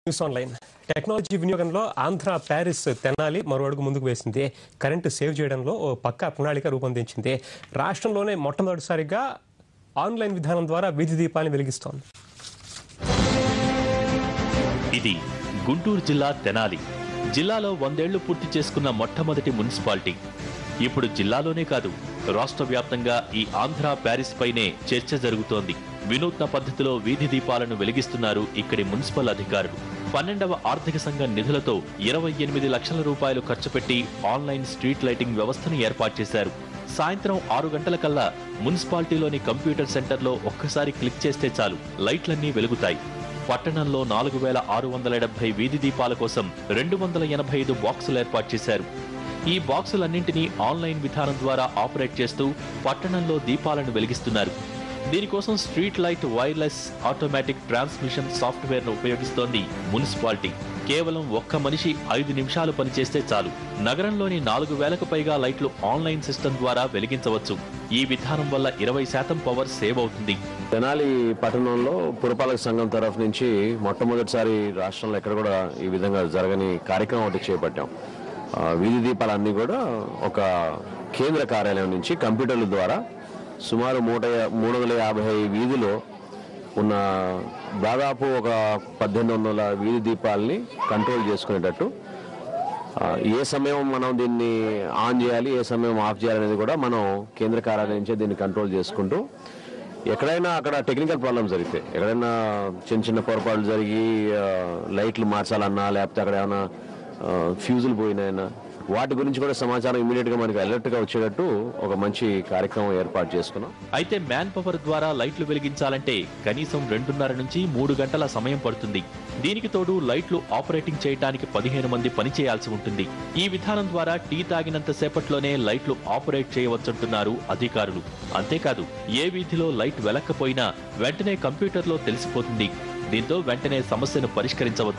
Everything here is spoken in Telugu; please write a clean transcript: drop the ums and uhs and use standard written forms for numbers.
న్యూస్ ఆన్లైన్ టెక్నాలజీ వినియోగంలో ఆంధ్ర ప్యారిస్ తెనాలి మరో అడుగు ముందుకు వేసింది. కరెంటు సేవ్ చేయడంలో ఓ పక్కా ప్రణాళిక రూపొందించింది. రాష్ట్రంలోనే మొట్టమొదటిసారిగా ఆన్లైన్ విధానం ద్వారా వీధి దీపాలను వెలిగిస్తోంది. ఇది గుంటూరు జిల్లా తెనాలి. జిల్లాలో 100 ఏళ్లు పూర్తి చేసుకున్న మొట్టమొదటి మున్సిపాలిటీ. ఇప్పుడు జిల్లాలోనే కాదు, రాష్ట్ర వ్యాప్తంగా ఈ ఆంధ్ర ప్యారిస్ పైనే చర్చ జరుగుతోంది. వినూత్న పద్ధతిలో వీధి దీపాలను వెలిగిస్తున్నారు ఇక్కడి మున్సిపల్ అధికారులు. 12వ ఆర్థిక సంఘం నిధులతో 28 లక్షల రూపాయలు ఖర్చు పెట్టి ఆన్లైన్ స్ట్రీట్ లైటింగ్ వ్యవస్థను ఏర్పాటు చేశారు. సాయంత్రం 6 గంటలకల్లా మున్సిపాలిటీలోని కంప్యూటర్ సెంటర్లో ఒక్కసారి క్లిక్ చేస్తే చాలు, లైట్లన్నీ వెలుగుతాయి. పట్టణంలో 4670 వీధి దీపాల కోసం 285 బాక్సులు ఏర్పాటు చేశారు. ఈ బాక్సులన్నింటినీ ఆన్లైన్ విధానం ద్వారా ఆపరేట్ చేస్తూ పట్టణంలో దీపాలను వెలిగిస్తున్నారు. దీనికోసం street light wireless automatic transmission సాఫ్ట్వేర్ను ఉపయోగిస్తోంది మున్సిపాలిటీ. కేవలం ఒక్క మనిషి 5 నిమిషాలు పనిచేస్తే చాలు, నగరంలోని 4000కు పైగా లైట్లు ఆన్లైన్ సిస్టమ్ ద్వారా వెలిగించవచ్చు. ఈ విధానం వల్ల 20% పవర్ సేవ్ అవుతుంది. తెనాలి పట్టణంలో పురపాలక సంఘం తరఫు నుంచి మొట్టమొదటిసారి రాష్ట్రంలో ఎక్కడ కూడా ఈ విధంగా జరగని కార్యక్రమం ఒకటి చేపట్టాం. వీధి దీపాలన్నీ కూడా ఒక కేంద్ర కార్యాలయం నుంచి కంప్యూటర్ల ద్వారా సుమారు 350 వీధిలో ఉన్న దాదాపు ఒక 1800 వీధి దీపాలని కంట్రోల్ చేసుకునేటట్టు, ఏ సమయం మనం దీన్ని ఆన్ చేయాలి, ఏ సమయం ఆఫ్ చేయాలి అనేది కూడా మనం కేంద్ర కార్యాలయం నుంచే దీన్ని కంట్రోల్ చేసుకుంటూ, ఎక్కడైనా అక్కడ టెక్నికల్ ప్రాబ్లమ్స్ జరిగితే, ఎక్కడైనా చిన్న చిన్న పొరపాట్లు జరిగి లైట్లు మార్చాలన్నా, లేకపోతే అక్కడ ఏమైనా ఫ్యూజులు పోయినాయన్నా, వాటి గురించి కూడా సమాచారం ఇమీడియట్ గా మనకి అలర్ట్ గా వచ్చేటట్టు ఒక మంచి కార్యక్రమం ఏర్పాటు చేసుకున్నాం. అయితే మ్యాన్ పవర్ ద్వారా లైట్లు వెలిగించాలంటే కనీసం 2.5 నుంచి 3 గంటల సమయం పడుతుంది. దీనికి తోడు లైట్లు ఆపరేటింగ్ చేయడానికి 15 మంది పనిచేయాల్సి ఉంటుంది. ఈ విధానం ద్వారా టీ తాగినంత సేపట్లోనే లైట్లు ఆపరేట్ చేయవచ్చంటున్నారు అధికారులు. అంతేకాదు, ఏ వీధిలో లైట్ వెలక్కపోయినా వెంటనే కంప్యూటర్లో తెలిసిపోతుంది. దీంతో వెంటనే సమస్యను పరిష్కరించవచ్చు.